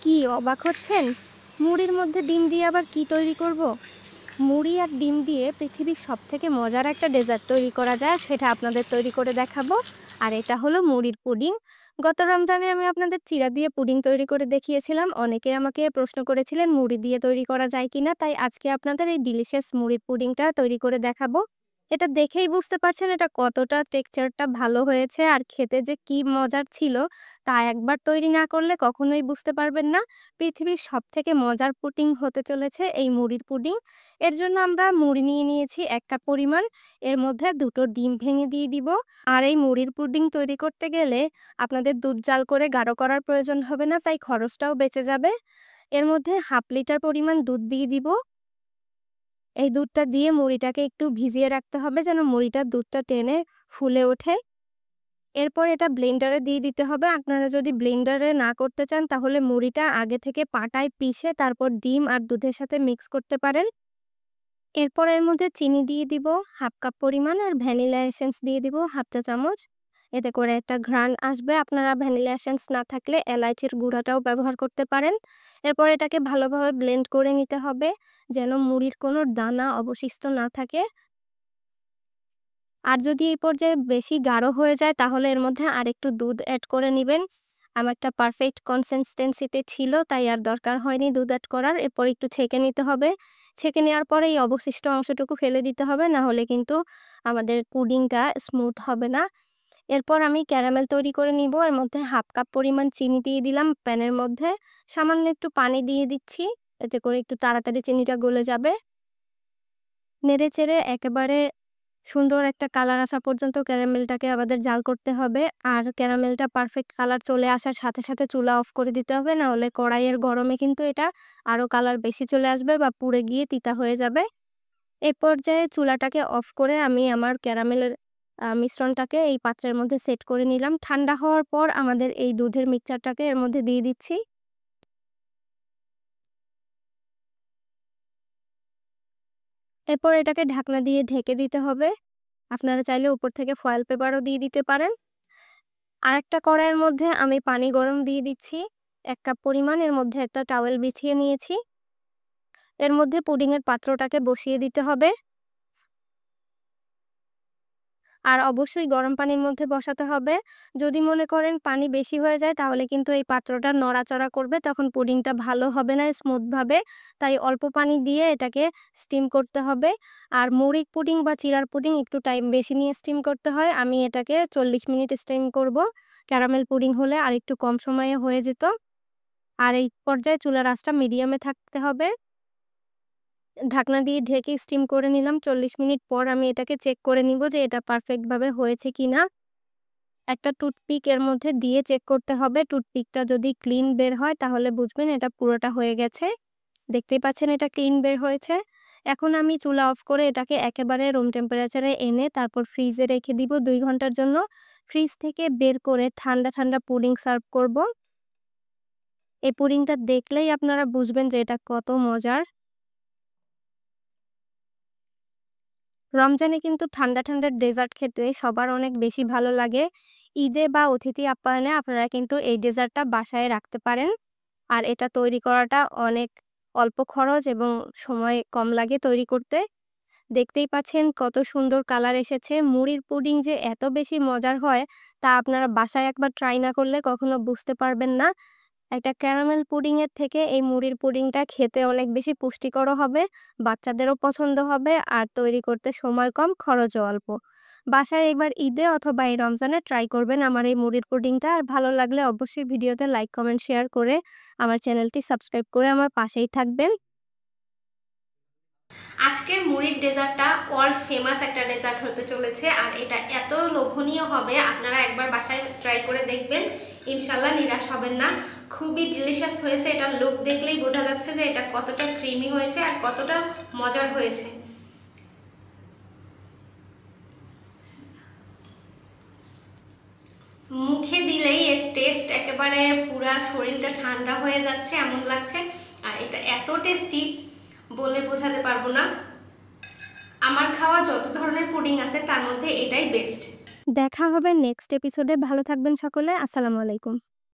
কি অবাক হচ্ছেন? মুড়ির মধ্যে ডিম দিয়ে আবার কি তৈরি করব? মুড়ি আর ডিম দিয়ে পৃথিবীর সবথেকে মজার একটা ডেজার্ট তৈরি করা যায়, সেটা আপনাদের তৈরি করে দেখাবো। আর এটা হলো মুড়ির পুডিং। গত রমজানে আমি আপনাদের চিড়া দিয়ে পুডিং তৈরি করে দেখিয়েছিলাম। অনেকে আমাকে প্রশ্ন করেছিলেন মুড়ি দিয়ে তৈরি করা যায় কিনা, তাই আজকে আপনাদের এই ডিলিশিয়াস মুড়ির পুডিংটা তৈরি করে দেখাবো। এটা দেখেই বুঝতে পারছেন এটা কতটা টেক্সচারটা ভালো হয়েছে আর খেতে যে কি মজার ছিল, তা একবার তৈরি না করলে কখনোই বুঝতে পারবেন না। পৃথিবীর সবথেকে মজার পুডিং হতে চলেছে এই মুড়ির পুডিং। এর জন্য আমরা মুড়ি নিয়ে নিয়েছি ১ কাপ পরিমাণ। এর মধ্যে ২ টো ডিম ভেঙে দিয়ে দিব। আর এই মুড়ির পুডিং তৈরি করতে গেলে আপনাদের দুধ জাল করে গাঢ় করার প্রয়োজন হবে না, তাই খরচটাও বেঁচে যাবে। এর মধ্যে 1/2 লিটার পরিমাণ দুধ দিয়ে দিব। এই দুধটা দিয়ে মুড়িটাকে একটু ভিজিয়ে রাখতে হবে যেন মুড়িটার দুধটা টেনে ফুলে ওঠে। এরপর এটা ব্লেন্ডারে দিয়ে দিতে হবে। আপনারা যদি ব্লেন্ডারে না করতে চান তাহলে মুড়িটা আগে থেকে পাটায় পিষে তারপর ডিম আর দুধের সাথে মিক্স করতে পারেন। এরপর এর মধ্যে চিনি দিয়ে দিব 1/2 কাপ পরিমাণ আর ভ্যানিলা এসেন্স দিয়ে দিব 1/2 চা চামচ। এতে করে একটা ঘ্রাণ আসবে। আপনারা ভ্যানিলা এসেন্স না থাকলে এলাইচির গুঁড়াটাও ব্যবহার করতে পারেন। এরপর এটাকে ভালোভাবে ব্লেন্ড করে নিতে হবে যেন মুড়ির কোনো দানা অবশিষ্ট না থাকে। আর যদি এই পর্যায়ে বেশি গাঢ় হয়ে যায় তাহলে এর মধ্যে আরেকটু দুধ এড করে নিবেন। আমারটা পারফেক্ট কনসিস্টেন্সিতে ছিল, তাই আর দরকার হয়নি দুধ এড করার। এরপর একটু ছেঁকে নিতে হবে। ছেঁকে নেওয়ার পরে এই অবশিষ্ট অংশটুকু ফেলে দিতে হবে, না হলে কিন্তু আমাদের পুডিংটা স্মুথ হবে না। এরপর আমি ক্যারামেল তৈরি করে নিব। এর মধ্যে 1/2 কাপ পরিমাণ চিনি দিয়ে দিলাম প্যানের মধ্যে। সামান্য একটু পানি দিয়ে দিচ্ছি, এতে করে একটু তাড়াতাড়ি চিনিটা গলে যাবে। নেড়েচেড়ে একেবারে সুন্দর একটা কালার আসা পর্যন্ত ক্যারামেলটাকে আমাদের জাল করতে হবে। আর ক্যারামেলটা পারফেক্ট কালার চলে আসার সাথে সাথে চুলা অফ করে দিতে হবে, না হলে কড়াইয়ের গরমে কিন্তু এটা আরও কালার বেশি চলে আসবে বা পুড়ে গিয়ে তিতা হয়ে যাবে। এই পর্যায়ে চুলাটাকে অফ করে আমি আমার ক্যারামেলের মিশ্রণটাকে এই পাত্রের মধ্যে সেট করে নিলাম। ঠান্ডা হওয়ার পর আমাদের এই দুধের মিক্সচারটাকে এর মধ্যে দিয়ে দিচ্ছি। এরপর এটাকে ঢাকনা দিয়ে ঢেকে দিতে হবে। আপনারা চাইলে উপর থেকে ফয়েল পেপারও দিয়ে দিতে পারেন। আরেকটা কড়াইয়ের মধ্যে আমি পানি গরম দিয়ে দিচ্ছি ১ কাপ পরিমাণ। এর মধ্যে একটা টাওয়েল বিছিয়ে নিয়েছি। এর মধ্যে পুডিংয়ের পাত্রটাকে বসিয়ে দিতে হবে। আর অবশ্যই গরম পানির মধ্যে বসাতে হবে। যদি মনে করেন পানি বেশি হয়ে যায় তাহলে কিন্তু এই পাত্রটা নড়াচড়া করবে, তখন পুডিংটা ভালো হবে না স্মুথভাবে। তাই অল্প পানি দিয়ে এটাকে স্টিম করতে হবে। আর মুড়ির পুডিং বা চিড়ার পুডিং একটু টাইম বেশি নিয়ে স্টিম করতে হয়। আমি এটাকে ৪০ মিনিট স্টিম করব। ক্যারামেল পুডিং হলে আরেকটু কম সময়ে হয়ে যেত। আর এই পর্যায়ে চুলার আঁচটা মিডিয়ামে থাকতে হবে। ঢাকনা দিয়ে ঢেকে স্টিম করে নিলাম। ৪০ মিনিট পর আমি এটাকে চেক করে নিব যে এটা পারফেক্টভাবে হয়েছে কিনা। একটা টুথপিক এর মধ্যে দিয়ে চেক করতে হবে। টুথপিকটা যদি ক্লিন বের হয় তাহলে বুঝবেন এটা পুরোটা হয়ে গেছে। দেখতেই পাচ্ছেন এটা ক্লিন বের হয়েছে। এখন আমি চুলা অফ করে এটাকে একেবারে রুম টেম্পারেচারে এনে তারপর ফ্রিজে রেখে দিব ২ ঘন্টার জন্য। ফ্রিজ থেকে বের করে ঠান্ডা ঠান্ডা পুডিং সার্ভ করব। এই পুডিংটা দেখলেই আপনারা বুঝবেন যে এটা কত মজার। রমজানে কিন্তু ঠান্ডা ঠান্ডা ডেজার্ট খেতে সবার অনেক বেশি ভালো লাগে। ঈদে বা অতিথি আপ্যায়নে আপনারা কিন্তু এই ডেজার্টটা বাসায় রাখতে পারেন। আর এটা তৈরি করাটা অনেক অল্প খরচ এবং সময় কম লাগে তৈরি করতে। দেখতেই পাচ্ছেন কত সুন্দর কালার এসেছে। মুড়ির পুডিং যে এত বেশি মজার হয় তা আপনারা বাসায় একবার ট্রাই না করলে কখনো বুঝতে পারবেন না। একটা ক্যারামেল পুডিংয়ের থেকে এই মুড়ির পুডিংটা খেতে অনেক বেশি পুষ্টিকরও হবে, বাচ্চাদেরও পছন্দ হবে আর তৈরি করতে সময় কম, খরচও অল্প। বাসায় একবার ঈদে অথবা এই রমজানে ট্রাই করবেন আমার এই মুড়ির পুডিংটা। আর ভালো লাগলে অবশ্যই ভিডিওতে লাইক, কমেন্ট, শেয়ার করে আমার চ্যানেলটি সাবস্ক্রাইব করে আমার পাশেই থাকবেন। আজকের মুড়ির ডেজার্টটা ওয়ার্ল্ড ফেমাস একটা ডেজার্ট হতে চলেছে আর এটা এত লোভনীয় হবে, আপনারা একবার বাসায় ট্রাই করে দেখবেন, ইনশাল্লাহ নিরাশ হবেন না। খুবই ডিলিশিয়াস হয়েছে। এটা লুক দেখলেই বোঝা যাচ্ছে যে এটা কতটা ক্রিমি হয়েছে আর কতটা মজার হয়েছে। মুখে দিলেই এর টেস্ট একেবারে পুরা শরীরটা ঠান্ডা হয়ে যাচ্ছে এমন লাগছে। আর এটা এত টেস্টি বলে বোঝাতে পারবো না। আমার খাওয়া যত ধরনের পুডিং আছে তার মধ্যে এটাই বেস্ট। দেখা হবে নেক্সট এপিসোডে। ভালো থাকবেন সকলে। আসসালামু আলাইকুম।